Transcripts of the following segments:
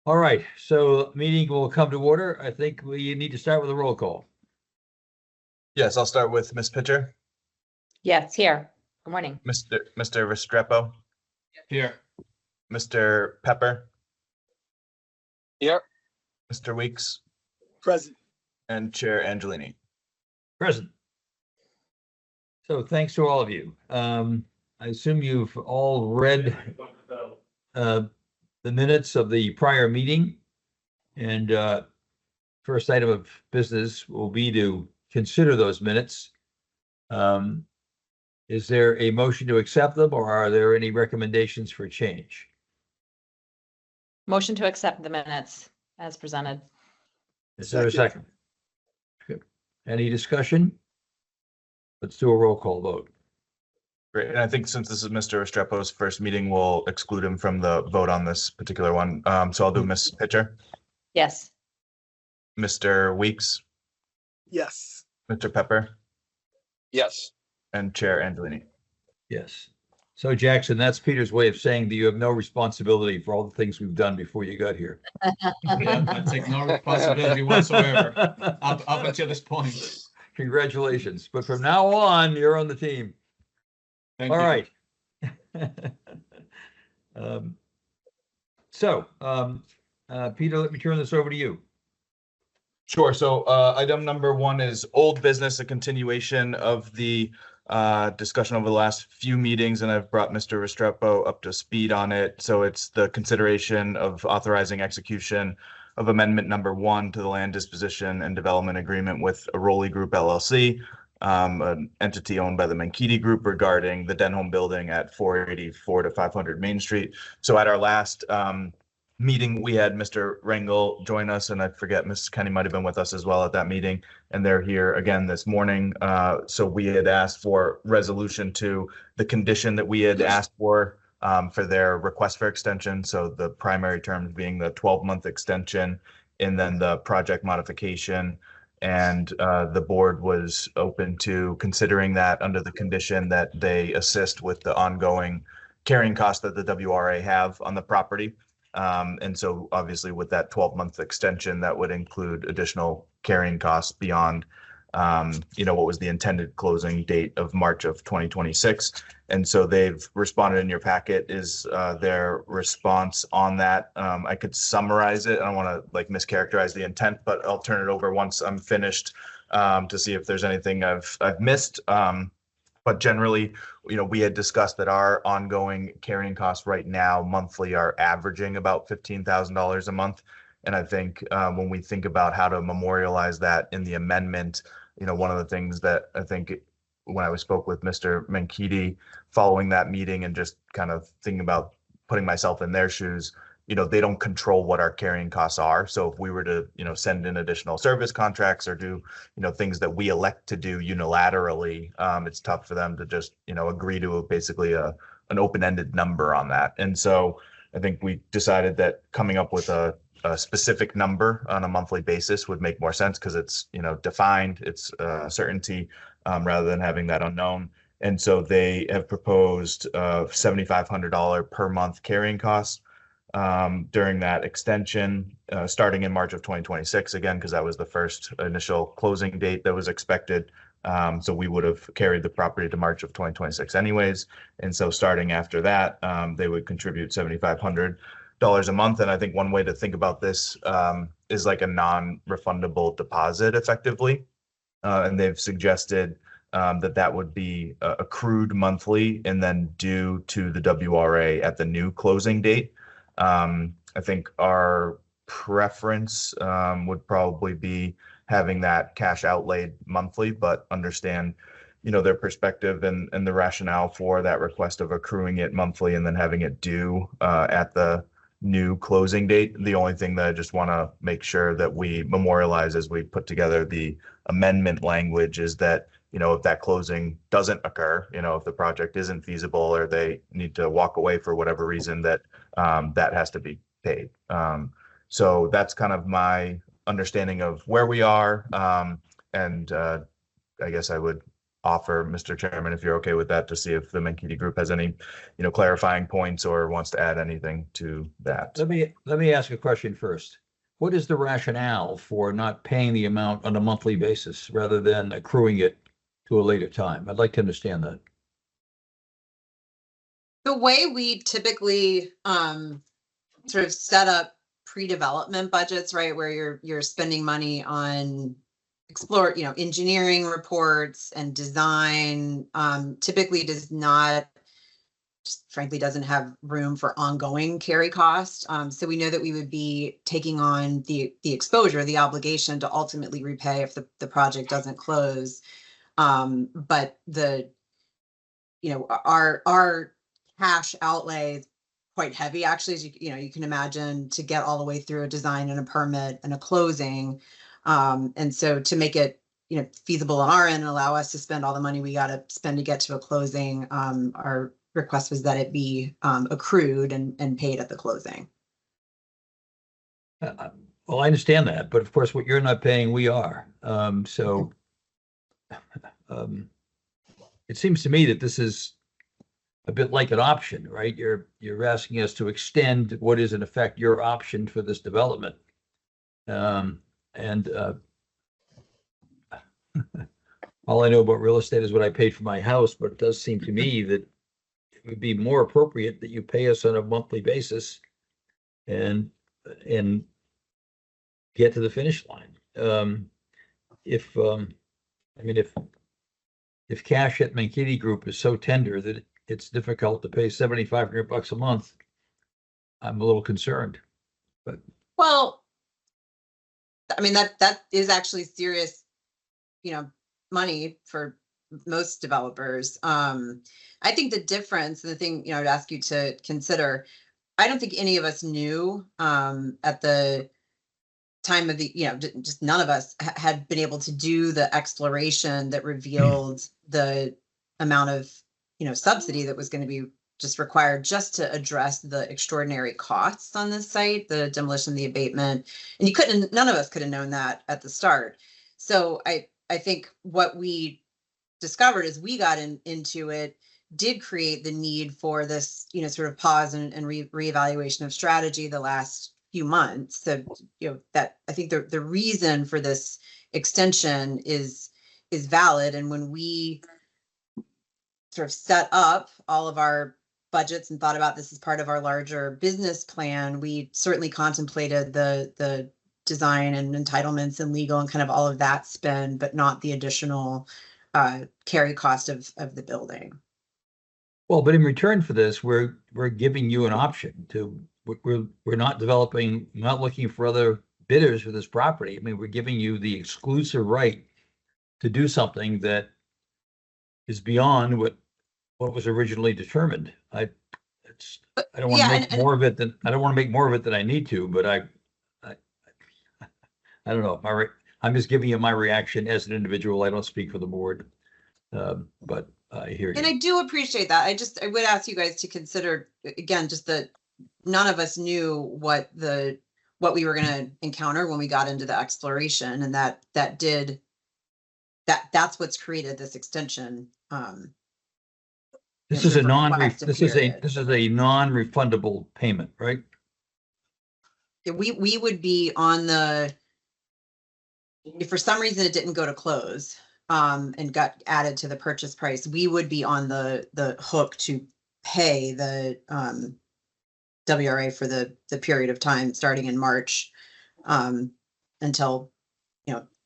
All right, so meeting will come to order. I think we need to start with a roll call. Yes, I'll start with Ms. Pitcher. Yes, here. Good morning. Mr. Restrepo. Here. Mr. Pepper. Here. Mr. Weeks. Present. And Chair Angelini. Present. So thanks to all of you. I assume you've all read the minutes of the prior meeting. And first item of business will be to consider those minutes. Is there a motion to accept them, or are there any recommendations for change? Motion to accept the minutes as presented. Is there a second? Good. Any discussion? Let's do a roll call vote. Great. And I think since this is Mr. Restrepo's first meeting, we'll exclude him from the vote on this particular one. So I'll do Ms. Pitcher, Yes. Mr. Weeks, Yes. Mr. Pepper, Yes. and Chair Angelini. Yes. So Jackson, that's Peter's way of saying that you have no responsibility for all the things we've done before you got here. Yeah, I take no responsibility whatsoever up until this point. Congratulations. But from now on, you're on the team. Thank All you. right. Peter, let me turn this over to you. Sure. So item number one is old business, a continuation of the discussion over the last few meetings, and I've brought Mr. Restrepo up to speed on it. So it's the consideration of authorizing execution of amendment number 1 to the land disposition and development agreement with Aroli Group LLC, an entity owned by the Mankiti Group, regarding the Denholm building at 484 to 500 Main Street. So at our last meeting, we had Mr. Rengel join us, and I forget, Mrs. Kenny might have been with us as well at that meeting, and they're here again this morning. So we had asked for resolution to the condition that we had asked for their request for extension. So the primary terms being the 12-month extension and then the project modification. And the board was open to considering that under the condition that they assist with the ongoing carrying cost that the WRA have on the property. And so obviously with that 12-month extension, that would include additional carrying costs beyond, what was the intended closing date of March of 2026. And so they've responded in your packet is their response on that. I could summarize it. I don't want to mischaracterize the intent, but I'll turn it over once I'm finished to see if there's anything I've missed. But generally, we had discussed that our ongoing carrying costs right now monthly are averaging about $15,000 a month. And I think when we think about how to memorialize that in the amendment, one of the things that I think when I spoke with Mr. Mankiti following that meeting and just kind of thinking about putting myself in their shoes, they don't control what our carrying costs are. So if we were to, send in additional service contracts or do, things that we elect to do unilaterally, it's tough for them to just, agree to basically an open-ended number on that. And so I think we decided that coming up with a specific number on a monthly basis would make more sense because it's, defined, it's certainty rather than having that unknown. And so they have proposed $7,500 per month carrying costs during that extension, starting in March of 2026, again, because that was the first initial closing date that was expected. So we would have carried the property to March of 2026 anyways. And so starting after that, they would contribute $7,500 a month. And I think one way to think about this is like a non-refundable deposit effectively. And they've suggested that would be accrued monthly and then due to the WRA at the new closing date. I think our preference would probably be having that cash outlaid monthly, but understand, their perspective and the rationale for that request of accruing it monthly and then having it due at the new closing date. The only thing that I just want to make sure that we memorialize as we put together the amendment language is that, if that closing doesn't occur, if the project isn't feasible or they need to walk away for whatever reason, that that has to be paid. So that's kind of my understanding of where we are. And I guess I would offer, Mr. Chairman, if you're okay with that, to see if the Mankini Group has any, clarifying points or wants to add anything to that. Let me ask a question first. What is the rationale for not paying the amount on a monthly basis rather than accruing it to a later time? I'd like to understand that. The way we typically sort of set up pre-development budgets, right, where you're spending money on engineering reports and design, typically does not, just frankly, doesn't have room for ongoing carry cost. So we know that we would be taking on the exposure, the obligation to ultimately repay if the project doesn't close. But our cash outlay is quite heavy, actually, as you can imagine, to get all the way through a design and a permit and a closing. And so to make it, feasible on our end and allow us to spend all the money we got to spend to get to a closing, our request was that it be accrued and paid at the closing. Well, I understand that, but of course, what you're not paying, we are. It seems to me that this is a bit like an option, right? You're asking us to extend what is in effect your option for this development. All I know about real estate is what I paid for my house, but it does seem to me that it would be more appropriate that you pay us on a monthly basis and get to the finish line. If cash at Mankini Group is so tender that it's difficult to pay $7,500 a month, I'm a little concerned. But well, I mean, that is actually serious, money for most developers. I think the difference, and the thing, I'd ask you to consider, I don't think any of us knew at the time of the, just none of us had been able to do the exploration that revealed the amount of, subsidy that was going to be just required just to address the extraordinary costs on this site, the demolition, the abatement. And none of us could have known that at the start. So I think what we discovered as we got into it did create the need for this, sort of pause and reevaluation of strategy the last few months. So, that I think the reason for this extension is valid. And when we sort of set up all of our budgets and thought about this as part of our larger business plan, we certainly contemplated the design and entitlements and legal and kind of all of that spend, but not the additional carry cost of the building. well, but in return for this, we're giving you an option to. We're not developing, not looking for other bidders for this property. I mean, we're giving you the exclusive right to do something that is beyond what was originally determined. I don't want to make more of it than I don't want to make more of it than I need to, but I don't know. I'm just giving you my reaction as an individual. I don't speak for the board, but I hear you. And I do appreciate that. I would ask you guys to consider, again, just that none of us knew what we were going to encounter when we got into the exploration, and that's what's created this extension. This is a non-refundable payment, right? We would be on if for some reason it didn't go to close and got added to the purchase price, we would be on the hook to pay the WRA for the period of time starting in March until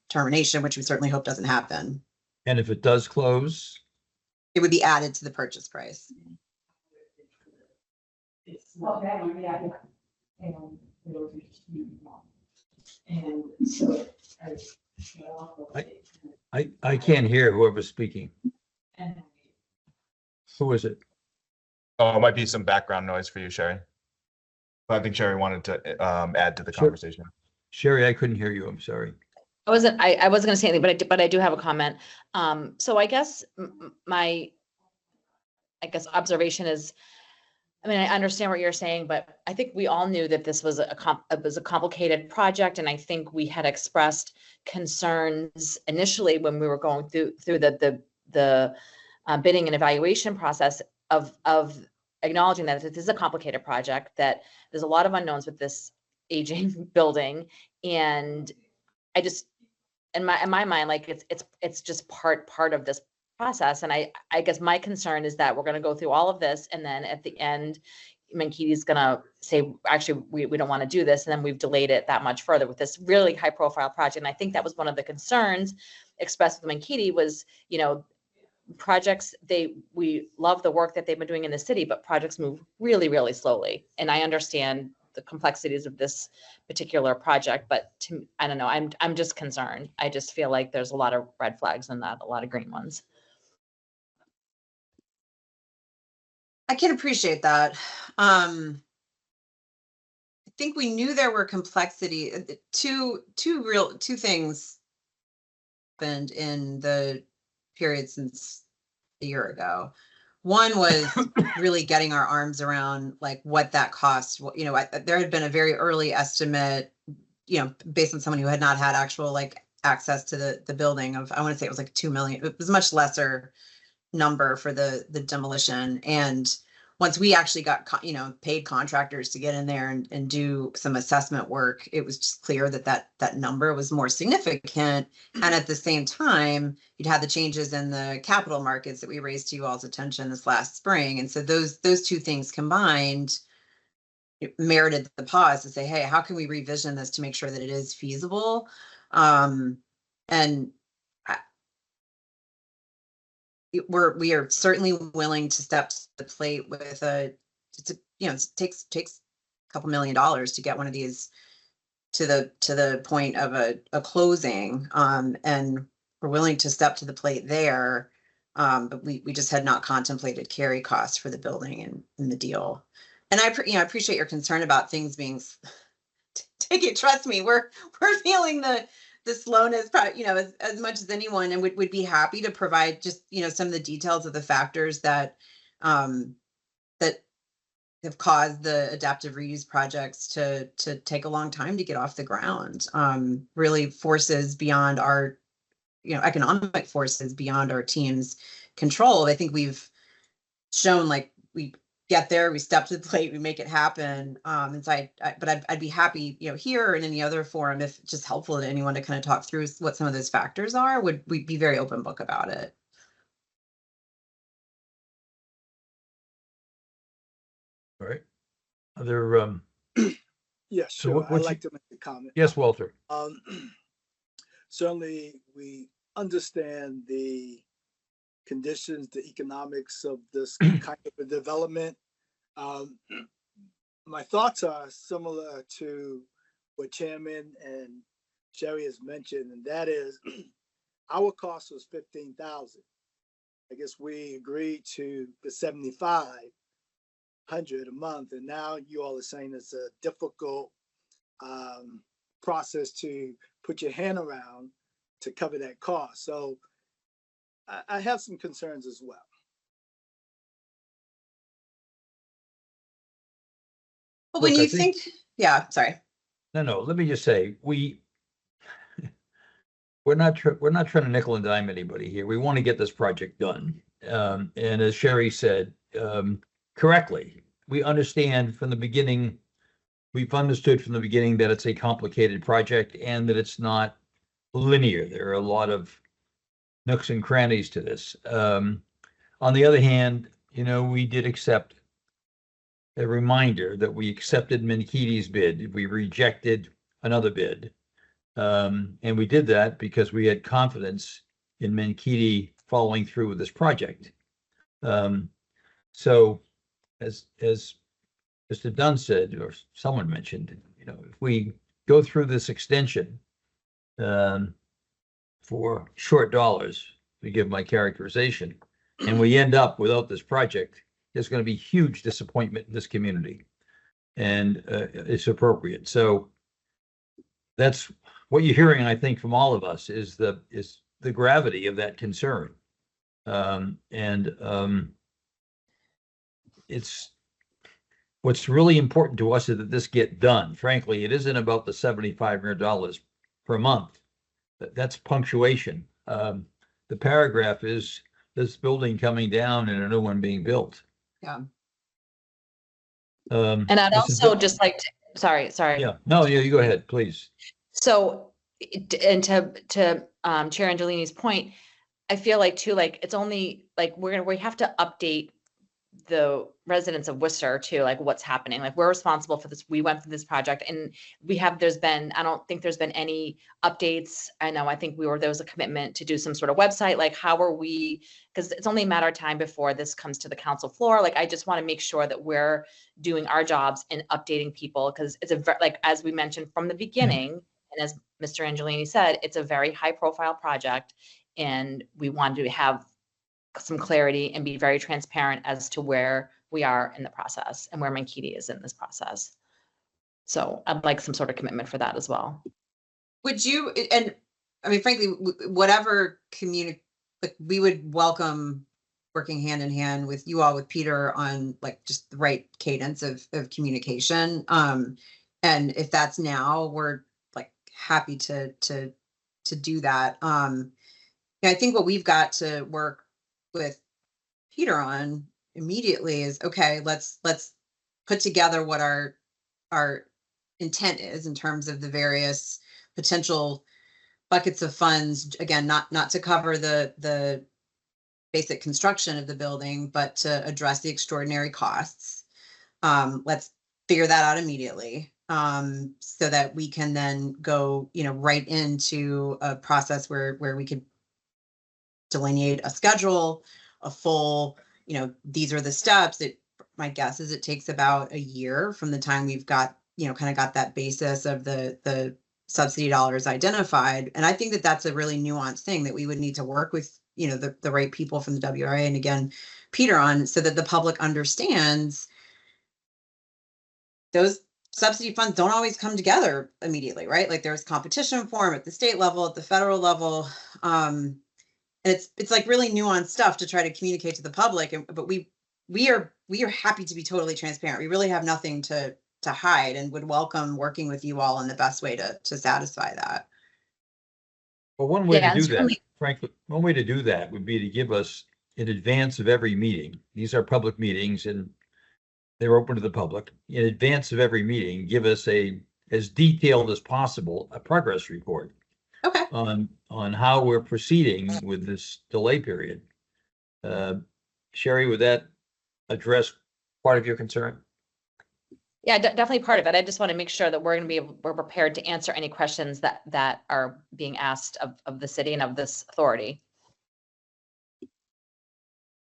termination, which we certainly hope doesn't happen. And if it does close, it would be added to the purchase price. I can't hear whoever's speaking. Who is it? Oh, it might be some background noise for you, Sherry. But I think Sherry wanted to add to the Sure. conversation. Sherry, I couldn't hear you. I'm sorry. I wasn't going to say anything, but I do have a comment. So I guess my observation is, I mean, I understand what you're saying, but I think we all knew that this was a complicated project, and I think we had expressed concerns initially when we were going through the the bidding and evaluation process of acknowledging that this is a complicated project, that there's a lot of unknowns with this aging building. And I just, in my mind, like it's just part of this process. And I guess my concern is that we're going to go through all of this, and then at the end, Mankini's going to say, actually, we don't want to do this. And then we've delayed it that much further with this really high profile project. And I think that was one of the concerns expressed with Mankini was, you know, projects, we love the work that they've been doing in the city, but projects move really, really slowly. And I understand the complexities of this particular project, but I don't know, I'm just concerned. I just feel like there's a lot of red flags and not a lot of green ones. I can appreciate that. I think we knew there were complexity. Two things happened in the period since a year ago. One was really getting our arms around like what that cost. You know, there had been a very early estimate, you know, based on someone who had not had actual like access to the building of, I want to say it was like 2 million. It was a much lesser number for the demolition. And once we actually got, you know, paid contractors to get in there and do some assessment work, it was just clear that that number was more significant. And at the same time, you'd had the changes in the capital markets that we raised to you all's attention this last spring. And so those two things combined merited the pause to say, hey, how can we revision this to make sure that it is feasible? And we are certainly willing to step to the plate with you know, it takes a couple $1 million to get one of these to the point of a closing. And we're willing to step to the plate there. But we just had not contemplated carry costs for the building and the deal. And I appreciate your concern about things being trust me, we're feeling the slowness, you know, as much as anyone, and would be happy to provide just, you know, some of the details of the factors that that have caused the adaptive reuse projects to take a long time to get off the ground. Really forces beyond our, you know, economic forces beyond our team's control. I think we've shown like we get there, we step to the plate, we make it happen. And so but I'd be happy, you know, here or in any other forum, if it's just helpful to anyone to kind of talk through what some of those factors are, we'd be very open book about it. All right. Other, Yes, So sure. what I'd you- like to make a comment. yes, Walter. Certainly, we understand the conditions, the economics of this kind of a development. My thoughts are similar to what Chairman and Sherry has mentioned, and that is our cost was $15,000. I guess we agreed to the $7,500 a month, and now you all are saying it's a difficult process to put your hand around to cover that cost. So I have some concerns as well. But when Look, I you think, yeah, sorry. No, let me just say, we're not trying to nickel and dime anybody here. We want to get this project done. And as Sherry said, correctly, we understand from the beginning, we've understood from the beginning that it's a complicated project and that it's not linear. There are a lot of nooks and crannies to this. On the other hand, you know, we did accept a reminder that we accepted Mankini's bid. We rejected another bid. And we did that because we had confidence in Mankini following through with this project. So as Mr. Dunn said, or someone mentioned, you know, if we go through this extension for short dollars, to give my characterization, and we end up without this project, there's going to be huge disappointment in this community, and it's appropriate. So that's what you're hearing, I think, from all of us is the gravity of that concern, it's what's really important to us is that this get done. Frankly, it isn't about the $7,500 per month. That's punctuation. The paragraph is this building coming down and a new one being built. Yeah. And I'd Mr. also Bill- just like to, sorry. Yeah, no, yeah, you go ahead, please. So, and to Chair Angelini's point, I feel like too, like it's only like we have to update the residents of Worcester too, like what's happening. Like we're responsible for this. We went through this project and I don't think there's been any updates. I think there was a commitment to do some sort of website. Like how are we, because it's only a matter of time before this comes to the council floor. Like I just want to make sure that we're doing our jobs and updating people, because it's like, as we mentioned from the beginning, and as Mr. Angelini said, it's a very high profile project and we wanted to have some clarity and be very transparent as to where we are in the process and where Mankiti is in this process. So I'd like some sort of commitment for that as well. Would you, and I mean, frankly, whatever like we would welcome working hand in hand with you all, with Peter, on like just the right cadence of communication. And if that's now, we're like happy to do that. I think what we've got to work with Peter on immediately is, okay, let's put together what our intent is in terms of the various potential buckets of funds. Again, not to cover the basic construction of the building, but to address the extraordinary costs. Let's figure that out immediately, so that we can then go, right into a process where we could delineate a schedule, a full, these are the steps. My guess is it takes about a year from the time we've got, kind of got that basis of the subsidy dollars identified. And I think that that's a really nuanced thing that we would need to work with, the right people from the WRA and again, Peter, on, so that the public understands those subsidy funds don't always come together immediately, right? Like there's competition for them at the state level, at the federal level. It's like really nuanced stuff to try to communicate to the public, but we are happy to be totally transparent. We really have nothing to hide and would welcome working with you all in the best way to satisfy that. Well, one way Yeah, to do it's that, really- frankly, one way to do that would be to give us in advance of every meeting. These are public meetings and they're open to the public. In advance of every meeting, give us as detailed as possible, a progress report. Okay. On how we're proceeding with this delay period. Sherry, would that address part of your concern? Yeah, definitely part of it. I just want to make sure that we're prepared to answer any questions that are being asked of the city and of this authority.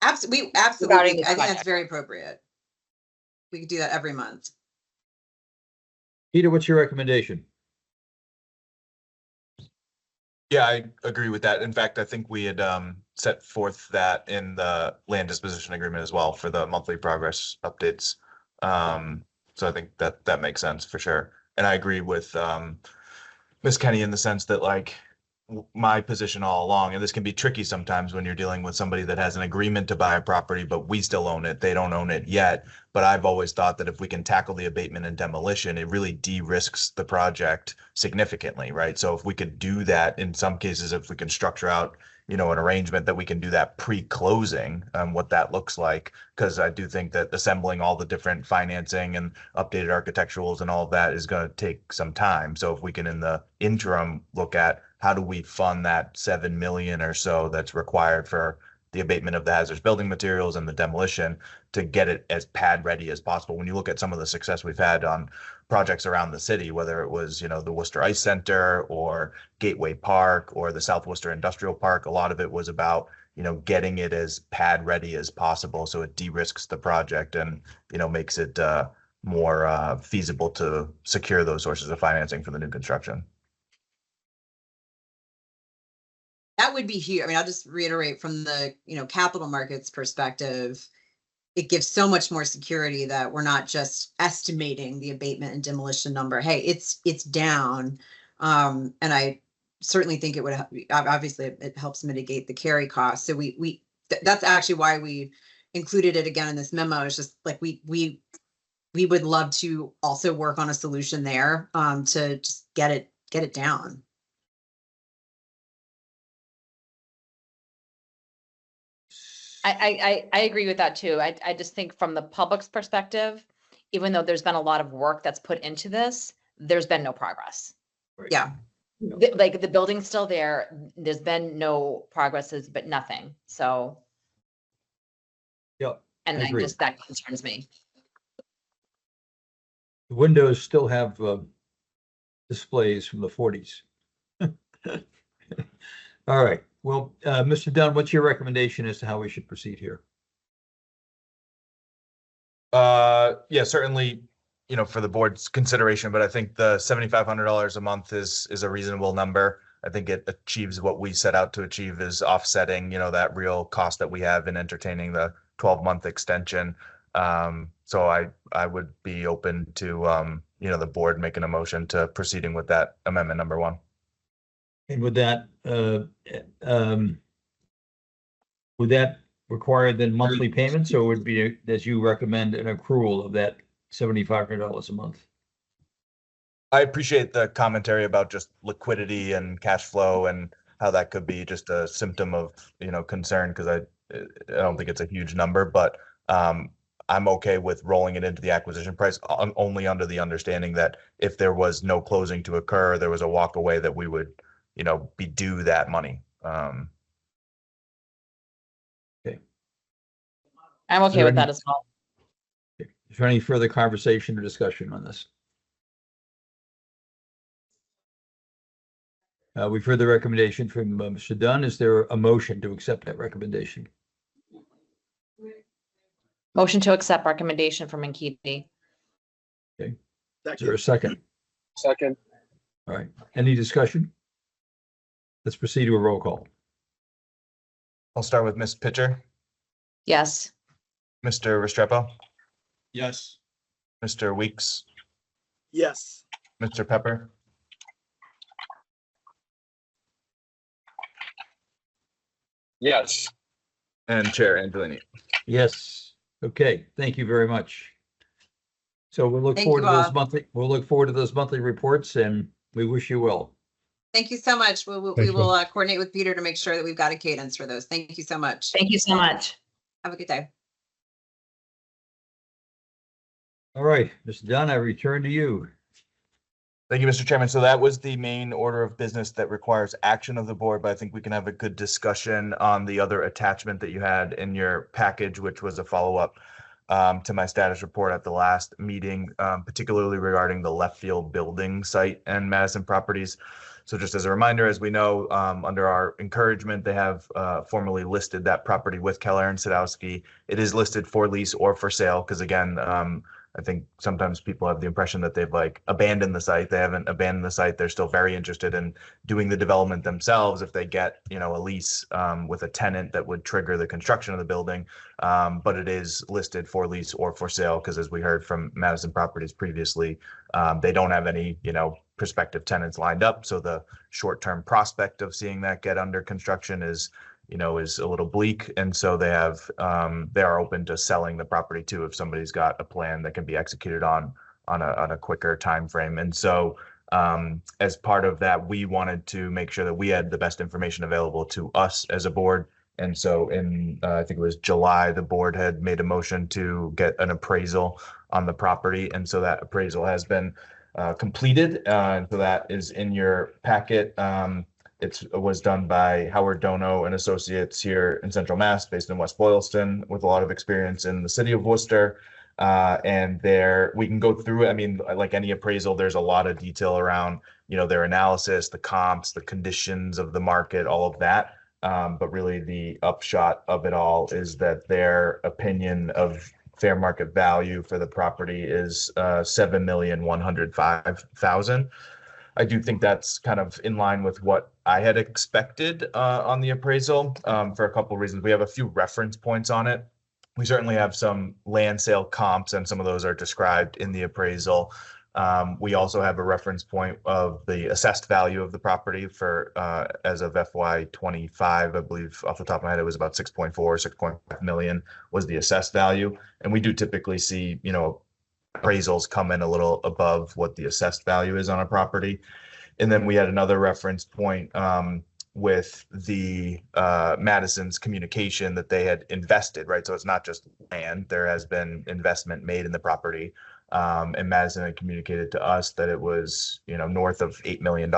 Absolutely. Regarding this I think that's project. very appropriate. We could do that every month. Peter, what's your recommendation? Yeah, I agree with that. In fact, I think we had set forth that in the land disposition agreement as well for the monthly progress updates. So I think that makes sense for sure. And I agree with Ms. Kenny in the sense that like my position all along, and this can be tricky sometimes when you're dealing with somebody that has an agreement to buy a property, but we still own it. They don't own it yet. But I've always thought that if we can tackle the abatement and demolition, it really de-risks the project significantly, right? So if we could do that in some cases, if we can structure out, an arrangement that we can do that pre-closing, what that looks like, because I do think that assembling all the different financing and updated architecturals and all of that is going to take some time. So if we can in the interim look at how do we fund that 7 million or so that's required for the abatement of the hazardous building materials and the demolition to get it as pad ready as possible. When you look at some of the success we've had on projects around the city, whether it was, the Worcester Ice Center or Gateway Park or the South Worcester Industrial Park, a lot of it was about, getting it as pad ready as possible. So it de-risks the project and, makes it more feasible to secure those sources of financing for the new construction. That would be huge. I mean, I'll just reiterate from the, capital markets perspective, it gives so much more security that we're not just estimating the abatement and demolition number. Hey, it's down. And I certainly think it would, obviously it helps mitigate the carry cost. So that's actually why we included it again in this memo. It's just like, we would love to also work on a solution there, to just get it down. I agree with that too. I just think from the public's perspective, even though there's been a lot of work that's put into this, there's been no progress. Yeah. Like the building's still there. There's been no progresses, but nothing. So, Yep. and I agree. that concerns me. The windows still have displays from the 40s. All right. Well, Mr. Dunn, what's your recommendation as to how we should proceed here? Yeah, certainly, for the board's consideration, but I think the $7,500 a month is a reasonable number. I think it achieves what we set out to achieve, is offsetting, that real cost that we have in entertaining the 12-month extension. So I would be open to, the board making a motion to proceeding with that amendment number 1. And would that require then monthly payments, or would be, as you recommend, an accrual of that $7,500 a month? I appreciate the commentary about just liquidity and cash flow and how that could be just a symptom of, concern, because I don't think it's a huge number, but I'm okay with rolling it into the acquisition price only under the understanding that if there was no closing to occur, there was a walk away, that we would, be due that money. I'm okay with that as well. Is there any further conversation or discussion on this? We've heard the recommendation from Mr. Dunn. Is there a motion to accept that recommendation? Motion to accept recommendation from Nkiti. Okay. Is there a second? Second. All right. Any discussion? Let's proceed to a roll call. I'll start with Ms. Pitcher, Yes. Mr. Restrepo, Yes. Mr. Weeks, Yes. Mr. Pepper, Yes. and Chair Angelini. Yes. Okay. Thank you very much. So we'll look Thank forward you to those all. monthly reports, and we wish you well. Thank you so much. We Thanks, will coordinate with Peter to make sure that we've got a cadence for those. Thank you so much. Thank you so much. Have a good day. All right, Mr. Dunn, I return to you. Thank you, Mr. Chairman. So that was the main order of business that requires action of the board, but I think we can have a good discussion on the other attachment that you had in your package, which was a follow-up to my status report at the last meeting, particularly regarding the left field building site and Madison Properties. So just as a reminder, as we know, under our encouragement, they have formally listed that property with Keller and Sadowski. It is listed for lease or for sale, because again, I think sometimes people have the impression that they've abandoned the site. They haven't abandoned the site. They're still very interested in doing the development themselves if they get, a lease with a tenant that would trigger the construction of the building. But it is listed for lease or for sale, because as we heard from Madison Properties previously, they don't have any, prospective tenants lined up. So the short-term prospect of seeing that get under construction is a little bleak. And so they are open to selling the property too, if somebody's got a plan that can be executed on a quicker time frame. And so as part of that, we wanted to make sure that we had the best information available to us as a board. And so in, I think it was July, the board had made a motion to get an appraisal on the property. And so that appraisal has been completed. And so that is in your packet. It was done by Howard Dono and Associates here in Central Mass, based in West Boylston, with a lot of experience in the city of Worcester. And there we can go through it. I mean, like any appraisal, there's a lot of detail around, their analysis, the comps, the conditions of the market, all of that. But really the upshot of it all is that their opinion of fair market value for the property is $7,105,000. I do think that's kind of in line with what I had expected on the appraisal for a couple of reasons. We have a few reference points on it. We certainly have some land sale comps, and some of those are described in the appraisal. We also have a reference point of the assessed value of the property for as of FY25, I believe off the top of my head, it was about 6.5 million was the assessed value. And we do typically see, appraisals come in a little above what the assessed value is on a property. And then we had another reference point with the Madison's communication that they had invested, right? So it's not just land. There has been investment made in the property. And Madison had communicated to us that it was, north of $8 million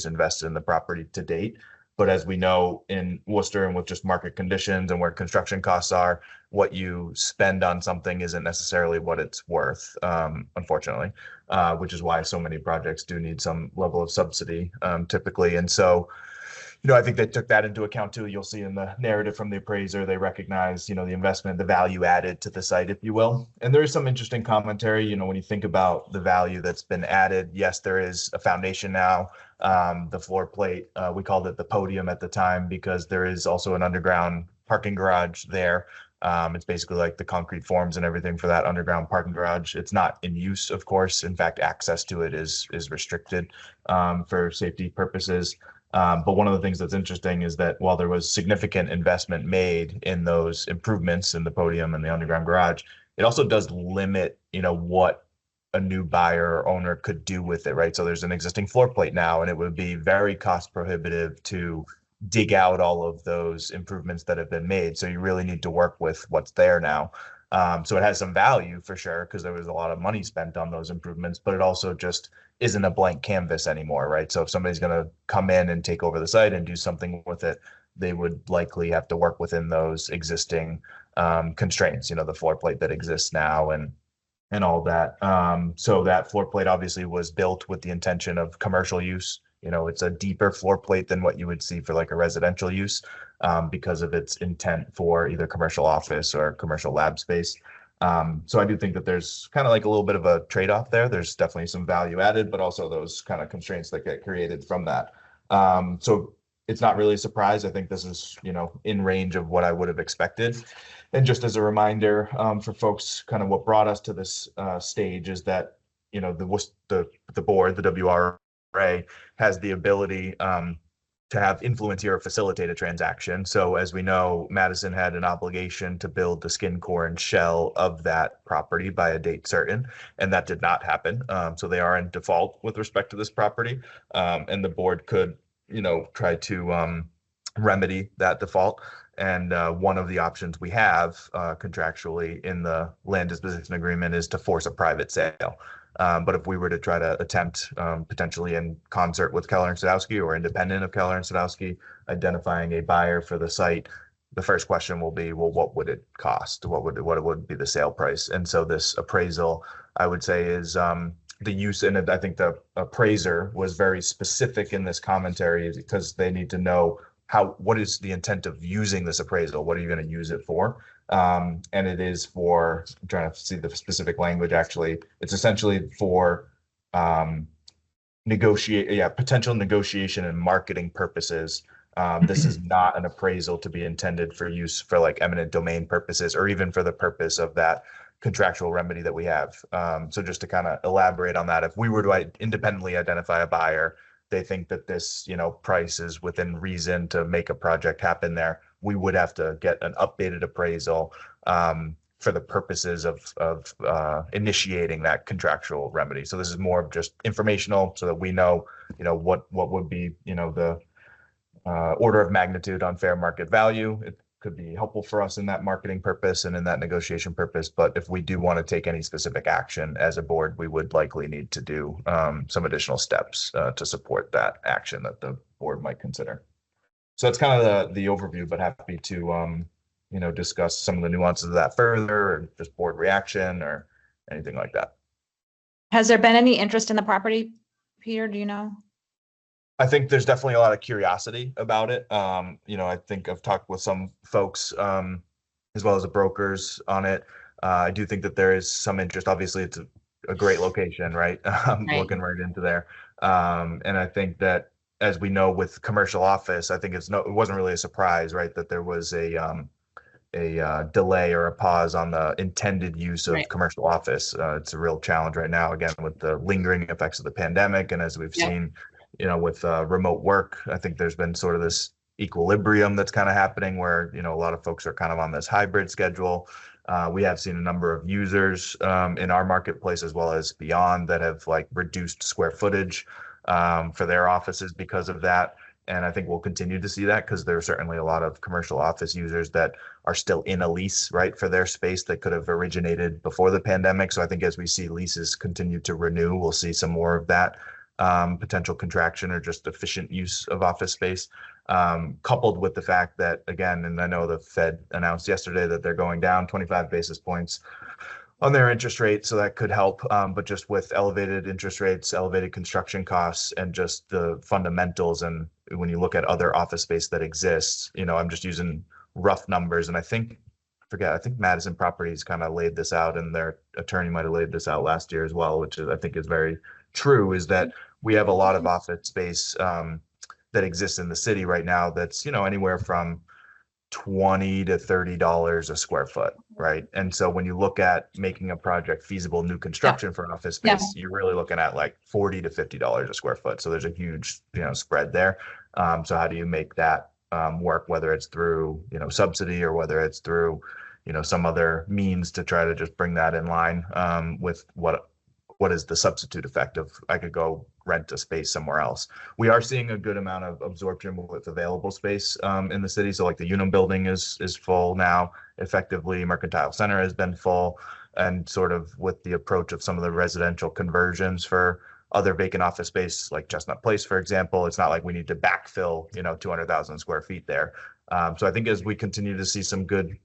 invested in the property to date. But as we know in Worcester and with just market conditions and where construction costs are, what you spend on something isn't necessarily what it's worth, unfortunately, which is why so many projects do need some level of subsidy typically. And so, I think they took that into account too. You'll see in the narrative from the appraiser, they recognize, the investment, the value added to the site, if you will. And there is some interesting commentary, when you think about the value that's been added. Yes, there is a foundation now. The floor plate, we called it the podium at the time because there is also an underground parking garage there. It's basically like the concrete forms and everything for that underground parking garage. It's not in use, of course. In fact, access to it is restricted for safety purposes. But one of the things that's interesting is that while there was significant investment made in those improvements in the podium and the underground garage, it also does limit, what a new buyer or owner could do with it, right? So there's an existing floor plate now, and it would be very cost prohibitive to dig out all of those improvements that have been made. So you really need to work with what's there now. So it has some value for sure, because there was a lot of money spent on those improvements, but it also just isn't a blank canvas anymore, right? So if somebody's going to come in and take over the site and do something with it, they would likely have to work within those existing constraints, the floor plate that exists now and all that. So that floor plate obviously was built with the intention of commercial use. It's a deeper floor plate than what you would see for like a residential use because of its intent for either commercial office or commercial lab space. So I do think that there's kind of like a little bit of a trade-off there. There's definitely some value added, but also those kind of constraints that get created from that. So it's not really a surprise. I think this is, in range of what I would have expected. And just as a reminder for folks, kind of what brought us to this stage is that, the board, the WRA, has the ability to have influence here or facilitate a transaction. So as we know, Madison had an obligation to build the skin, core, and shell of that property by a date certain, and that did not happen. So they are in default with respect to this property, and the board could, try to remedy that default. And one of the options we have contractually in the land disposition agreement is to force a private sale. But if we were to try to attempt potentially in concert with Keller and Sadowski or independent of Keller and Sadowski, identifying a buyer for the site, the first question will be, well, what would it cost? What would be the sale price? And so this appraisal, I would say, is the use, and I think the appraiser was very specific in this commentary because they need to know what is the intent of using this appraisal? What are you going to use it for? And it is for, I'm trying to see the specific language, actually. It's essentially for potential negotiation and marketing purposes. This is not an appraisal to be intended for use for like eminent domain purposes or even for the purpose of that contractual remedy that we have. So just to kind of elaborate on that, if we were to independently identify a buyer, they think that this, price is within reason to make a project happen there, we would have to get an updated appraisal for the purposes of initiating that contractual remedy. So this is more of just informational so that we know, what would be, the order of magnitude on fair market value. It could be helpful for us in that marketing purpose and in that negotiation purpose. But if we do want to take any specific action as a board, we would likely need to do some additional steps to support that action that the board might consider. So that's kind of the overview, but happy to, discuss some of the nuances of that further or just board reaction or anything like that. Has there been any interest in the property, Peter? Do you know? I think there's definitely a lot of curiosity about it. I think I've talked with some folks as well as the brokers on it. I do think that there is some interest. Obviously, it's a great location, right? Looking right into there. And I think that as we know with commercial office, I think it wasn't really a surprise, right, that there was a delay or a pause on the intended use of commercial office. It's a real challenge right now, again, with the lingering effects of the pandemic. And as we've seen, with remote work, I think there's been sort of this equilibrium that's kind of happening where, a lot of folks are kind of on this hybrid schedule. We have seen a number of users in our marketplace as well as beyond that have like reduced square footage for their offices because of that. And I think we'll continue to see that because there are certainly a lot of commercial office users that are still in a lease, right, for their space that could have originated before the pandemic. So I think as we see leases continue to renew, we'll see some more of that potential contraction or just efficient use of office space, coupled with the fact that, again, and I know the Fed announced yesterday that they're going down 25 basis points on their interest rate, so that could help. But just with elevated interest rates, elevated construction costs, and just the fundamentals, and when you look at other office space that exists, I'm just using rough numbers, and I think Madison Properties kind of laid this out, and their attorney might have laid this out last year as well, which I think is very true, is that we have a lot of office space that exists in the city right now that's, anywhere from $20 to $30 a square foot, right? And so when you look at making a project feasible, new construction for an office space, you're really looking at like $40 to $50 a square foot. So there's a huge, spread there. So how do you make that work, whether it's through, subsidy or whether it's through, some other means to try to just bring that in line with what is the substitute effect of I could go rent a space somewhere else. We are seeing a good amount of absorption with available space in the city. So like the Unum building is full now. Effectively, Mercantile Center has been full, and sort of with the approach of some of the residential conversions for other vacant office space, like Chestnut Place, for example, it's not like we need to backfill, 200,000 square feet there. So I think as we continue to see some good,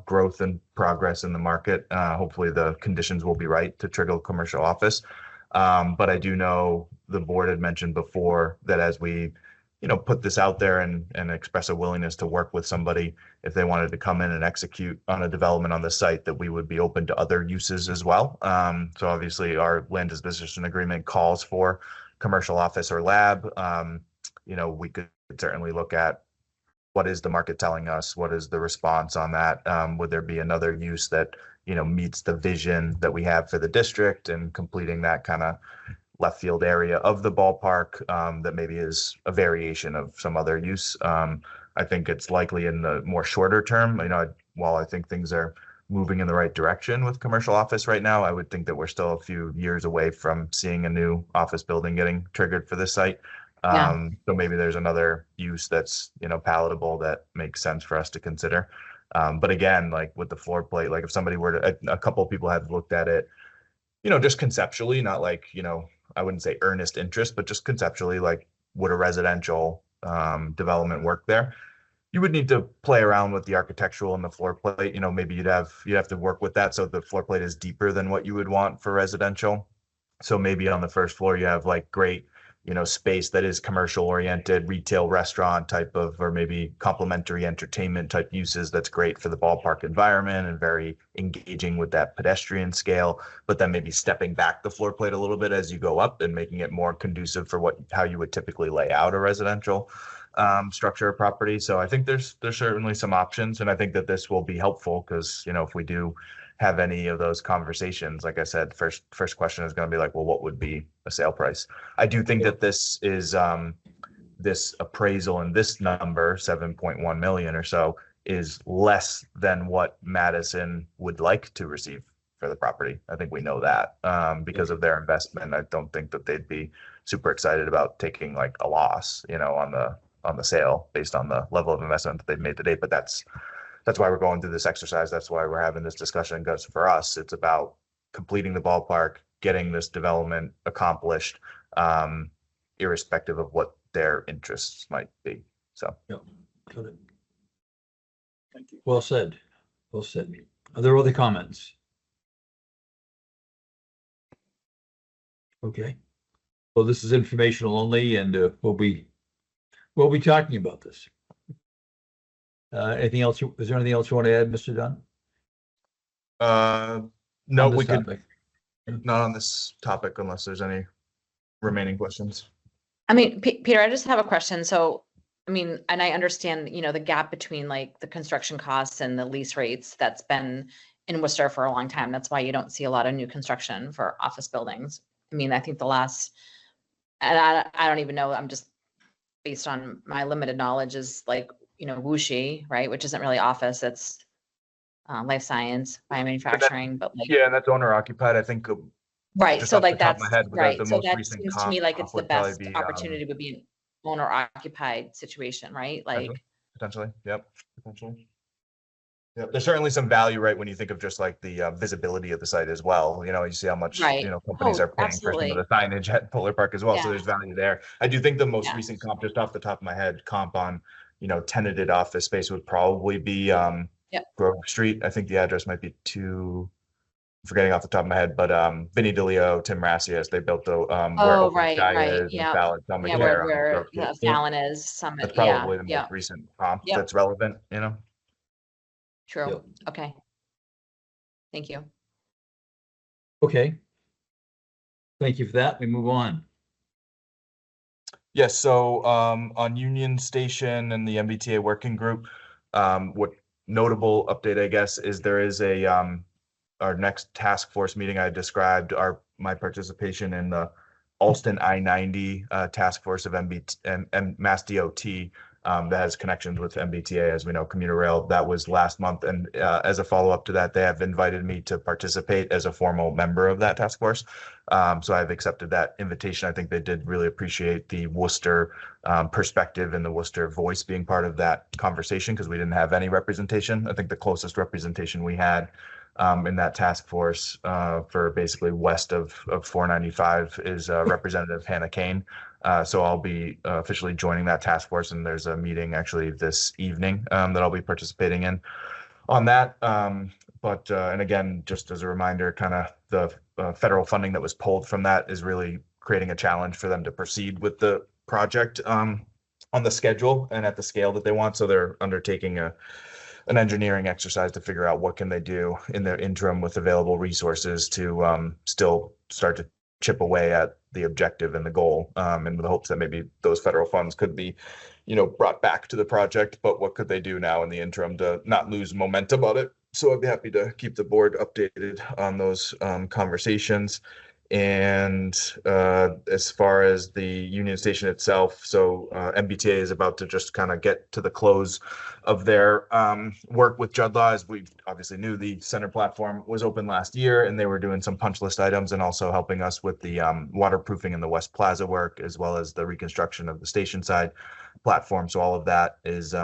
growth and progress in the market, hopefully the conditions will be right to trigger commercial office. But I do know the board had mentioned before that as we, put this out there and express a willingness to work with somebody, if they wanted to come in and execute on a development on the site, that we would be open to other uses as well. So obviously our land disposition agreement calls for commercial office or lab. We could certainly look at what is the market telling us, what is the response on that? Would there be another use that, meets the vision that we have for the district and completing that kind of left field area of the ballpark that maybe is a variation of some other use. I think it's likely in the more shorter term, while I think things are moving in the right direction with commercial office right now, I would think that we're still a few years away from seeing a new office building getting triggered for this site. So maybe there's another use that's, palatable that makes sense for us to consider. But again, like with the floor plate, like if somebody were to, a couple of people have looked at it, just conceptually, not like, I wouldn't say earnest interest, but just conceptually, like would a residential development work there? You would need to play around with the architectural and the floor plate. Maybe you'd have to work with that. So the floor plate is deeper than what you would want for residential. So maybe on the first floor, you have like great, space that is commercial oriented, retail restaurant type of, or maybe complementary entertainment type uses. That's great for the ballpark environment and very engaging with that pedestrian scale, but then maybe stepping back the floor plate a little bit as you go up and making it more conducive for how you would typically lay out a residential structure or property. So I think there's certainly some options. And I think that this will be helpful because, if we do have any of those conversations, like I said, first question is going to be like, well, what would be a sale price? I do think that this is this appraisal and this number, 7.1 million or so, is less than what Madison would like to receive for the property. I think we know that because of their investment. I don't think that they'd be super excited about taking like a loss, on the sale based on the level of investment that they've made to date. But that's why we're going through this exercise. That's why we're having this discussion. Because for us, it's about completing the ballpark, getting this development accomplished, irrespective of what their interests might be. So, Yeah, got it. Thank you. Well said. Well said. Are there other comments? Okay. Well, this is informational only, and we'll be talking about this. Anything else? Is there anything else you want to add, Mr. Dunn? No, On this we could topic? not on this topic unless there's any remaining questions. I mean, Peter, I just have a question. So, I mean, and I understand, the gap between like the construction costs and the lease rates that's been in Worcester for a long time. That's why you don't see a lot of new construction for office buildings. I mean, I think and I don't even know, I'm just based on my limited knowledge is like, Wuxi, right? Which isn't really office, it's life science, biomanufacturing, but like. Yeah, and that's owner occupied, I think. Right, just so off the like top of that's, my head, right, the so most that recent seems to me like it's the would probably best be, opportunity would be owner occupied situation, right? Like, Potentially, yep, potentially. Yeah, there's certainly some value, right, when you think of just like the visibility of the site as well. You see how much, Right. companies Oh, are paying for some of absolutely. the signage at Polar Park as well. So Yeah. there's value there. I do think the most Yeah. recent comp, just off the top of my head, comp on, tenanted office space would probably be Yep. Grove Street. I think the address might be forgetting off the top of my head, but Vinny DeLeo, Tim Rassias, they built the where Oh, Open right, Sky right. is and Yeah. Salad Summit Yeah, there on where Grove Street. the Fallon is, Summit. That's Yeah, probably the yeah, most recent comp Yep. that's relevant, true. Yep. Okay. Thank you. Okay. Thank you for that. We move on. Yes, so on Union Station and the MBTA working group, what notable update, I guess, is there is our next task force meeting. I described my participation in the Alston I-90 task force of MBT and Mass DOT that has connections with MBTA, as we know, commuter rail. That was last month, and as a follow-up to that, they have invited me to participate as a formal member of that task force. So I've accepted that invitation. I think they did really appreciate the Worcester perspective and the Worcester voice being part of that conversation, because we didn't have any representation. I think the closest representation we had in that task force for basically west of 495 is Representative Hannah Kane. So I'll be officially joining that task force, and there's a meeting actually this evening that I'll be participating in on that. And again, just as a reminder, kind of the federal funding that was pulled from that is really creating a challenge for them to proceed with the project on the schedule and at the scale that they want. So they're undertaking an engineering exercise to figure out what can they do in the interim with available resources to still start to chip away at the objective and the goal, and with the hopes that maybe those federal funds could be, brought back to the project. But what could they do now in the interim to not lose momentum on it? So I'd be happy to keep the board updated on those conversations. And as far as the Union Station itself, so MBTA is about to just kind of get to the close of their work with Judd Law. As we obviously knew, the center platform was open last year, and they were doing some punch list items and also helping us with the waterproofing and the West Plaza work, as well as the reconstruction of the station side platform. So all of that is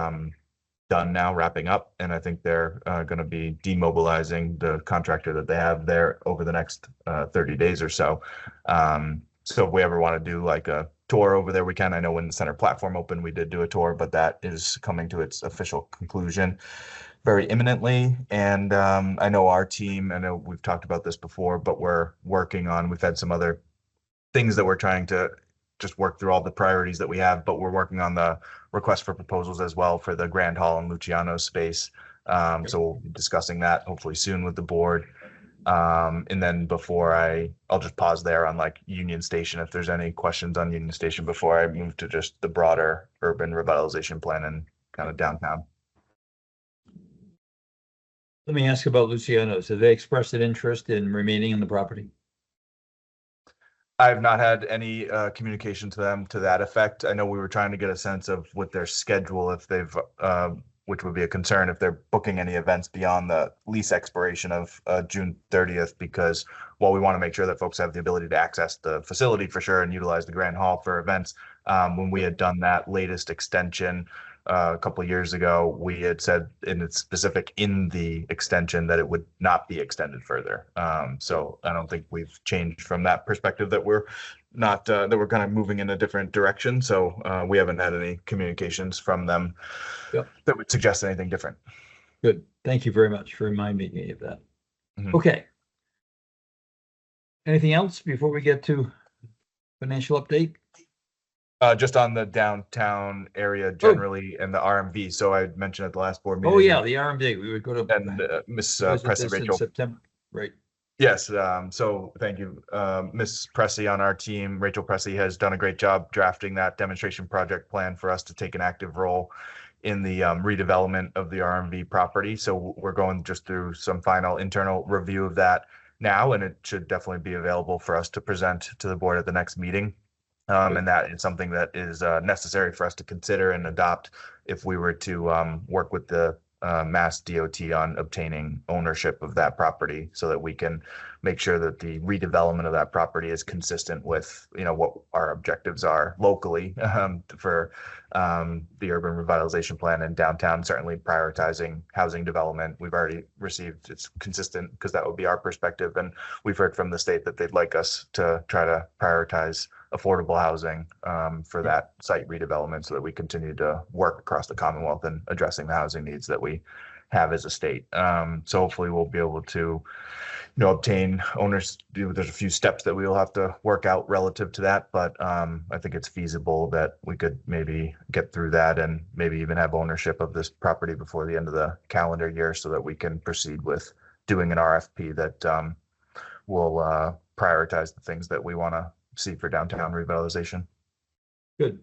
done now, wrapping up, and I think they're going to be demobilizing the contractor that they have there over the next 30 days or so. So if we ever want to do like a tour over there, we can. I know when the center platform opened, we did do a tour, but that is coming to its official conclusion very imminently. And I know our team, I know we've talked about this before, but we've had some other things that we're trying to just work through all the priorities that we have, but we're working on the request for proposals as well for the Grand Hall and Luciano space. So we'll be discussing that hopefully soon with the board. And then I'll just pause there on like Union Station, if there's any questions on Union Station before I move to just the broader urban revitalization plan and kind of downtown. Let me ask about Luciano's. Have they expressed an interest in remaining in the property? I've not had any communication to them to that effect. I know we were trying to get a sense of what their schedule, if they've, which would be a concern if they're booking any events beyond the lease expiration of June 30th, because while we want to make sure that folks have the ability to access the facility for sure and utilize the Grand Hall for events, when we had done that latest extension a couple of years ago, we had said, and it's specific in the extension, that it would not be extended further. So I don't think we've changed from that perspective, that we're not, that we're kind of moving in a different direction. So we haven't had any communications from them that would suggest anything different. Good. Thank you very much for reminding me of that. Mhm. Okay. Anything else before we get to financial update? Just on the downtown area generally and the RMV. So I mentioned at the last board meeting. Oh, yeah, the RMD. We would go to. And Miss visit Pressy, this in Rachel. September, right? Yes, so thank you. Miss Pressy on our team, Rachel Pressy, has done a great job drafting that demonstration project plan for us to take an active role in the redevelopment of the RMV property. So we're going just through some final internal review of that now, and it should definitely be available for us to present to the board at the next meeting. And that is something that is necessary for us to consider and adopt if we were to work with the Mass DOT on obtaining ownership of that property so that we can make sure that the redevelopment of that property is consistent with, what our objectives are locally for the urban revitalization plan in downtown, certainly prioritizing housing development. We've already received, it's consistent because that would be our perspective. And we've heard from the state that they'd like us to try to prioritize affordable housing for that site redevelopment so that we continue to work across the Commonwealth and addressing the housing needs that we have as a state. So hopefully we'll be able to, obtain owners. There's a few steps that we will have to work out relative to that, but I think it's feasible that we could maybe get through that and maybe even have ownership of this property before the end of the calendar year so that we can proceed with doing an RFP that will prioritize the things that we want to see for downtown revitalization. Good.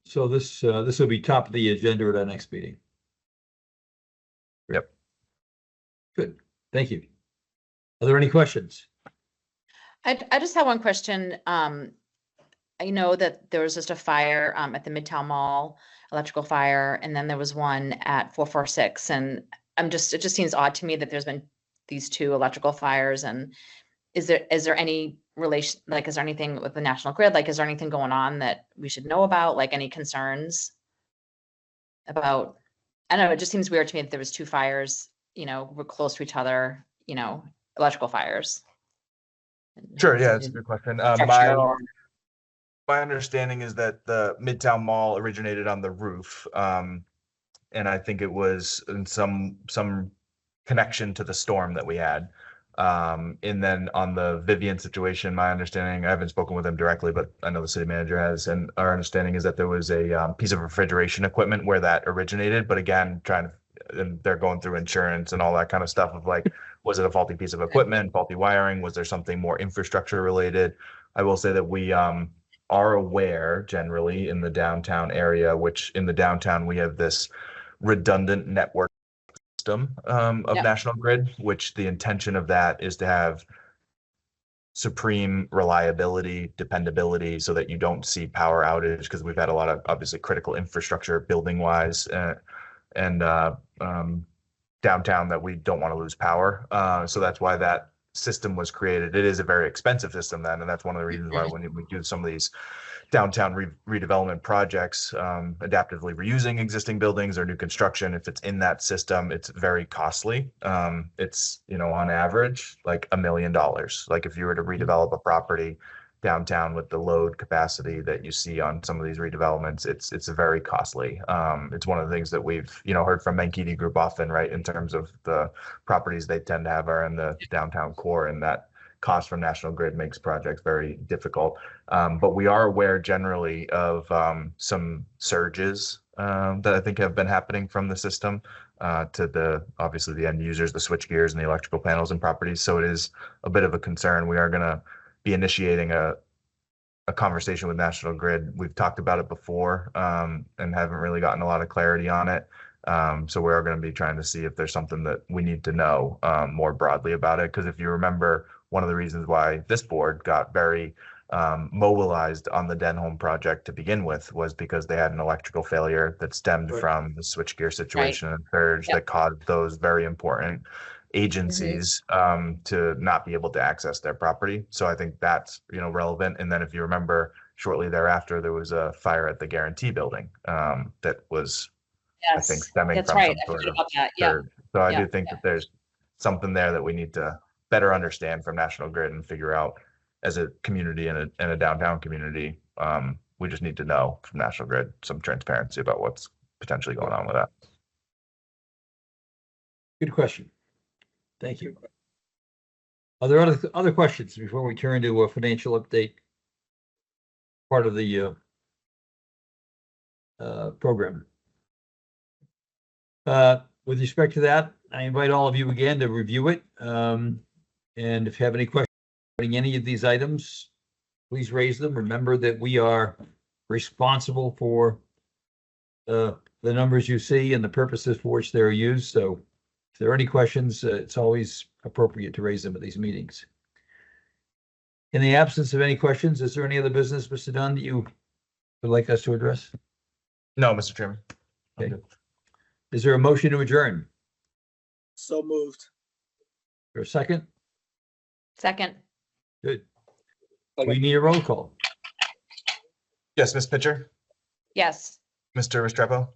So this will be top of the agenda at our next meeting. Yep. Good. Thank you. Are there any questions? I just have one question. I know that there was just a fire at the Midtown Mall, electrical fire, and then there was one at 446. And it just seems odd to me that there's been these two electrical fires. And is there any relation, like, is there anything with the National Grid? Like, is there anything going on that we should know about? Like, any concerns about, I don't know, it just seems weird to me that there was two fires, were close to each other, electrical fires. Sure. Yeah, it's a good question. My understanding is that the Midtown Mall originated on the roof. And I think it was in some connection to the storm that we had. And then on the Vivian situation, my understanding, I haven't spoken with him directly, but I know the city manager has, and our understanding is that there was a piece of refrigeration equipment where that originated. But again, and they're going through insurance and all that kind of stuff of like, was it a faulty piece of equipment, faulty wiring? Was there something more infrastructure related? I will say that we are aware generally in the downtown area, which in the downtown, we have this redundant network system of National Grid, which the intention of that is to have supreme reliability, dependability, so that you don't see power outage, because we've had a lot of obviously critical infrastructure building wise and downtown that we don't want to lose power. So that's why that system was created. It is a very expensive system then, and that's one of the reasons why when we do some of these downtown redevelopment projects, adaptively reusing existing buildings or new construction, if it's in that system, it's very costly. It's, on average, like $1 million. Like if you were to redevelop a property downtown with the load capacity that you see on some of these redevelopments, it's very costly. It's one of the things that we've, heard from Mankiti Group often, right, in terms of the properties they tend to have are in the downtown core, and that cost from National Grid makes projects very difficult. But we are aware generally of some surges that I think have been happening from the system to obviously the end users, the switch gears and the electrical panels and properties. So it is a bit of a concern. We are going to be initiating a conversation with National Grid. We've talked about it before and haven't really gotten a lot of clarity on it. So we are going to be trying to see if there's something that we need to know more broadly about it. Because if you remember, one of the reasons why this board got very mobilized on the Denholm project to begin with was because they had an electrical failure that stemmed from the switchgear situation and surge that caused those very important agencies to not be able to access their property. So I think that's relevant. And then if you remember, shortly thereafter there was a fire at the Guarantee building that was I think stemming from some sort of surge. So I do think that there's something there that we need to better understand from National Grid and figure out as a community and a downtown community. We just need to know from National Grid some transparency about what's potentially going on with that. Good question. Thank you. Are there other questions before we turn to a financial update part of the program? With respect to that, I invite all of you again to review it. And if you have any questions regarding any of these items, please raise them. Remember that we are responsible for the numbers you see and the purposes for which they're used. So if there are any questions, it's always appropriate to raise them at these meetings. In the absence of any questions, is there any other business, Mr. Dunn, that you would like us to address? No, Mr. Chairman. Okay. Is there a motion to adjourn? So moved. For a second? Second, Good. Second. We need a roll call. Yes, Ms. Pitcher, yes. Mr. Restrepo,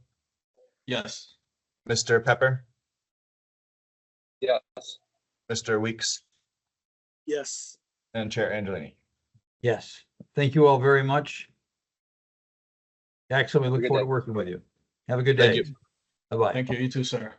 Yes. Mr. Pepper, Yes. Mr. Weeks, Yes. and Chair Angelini. Yes. Thank you all very much. Excellent. We Have a look good forward to day. working with you. Have a good Thank day. you. Bye-bye. Thank you. You too, sir.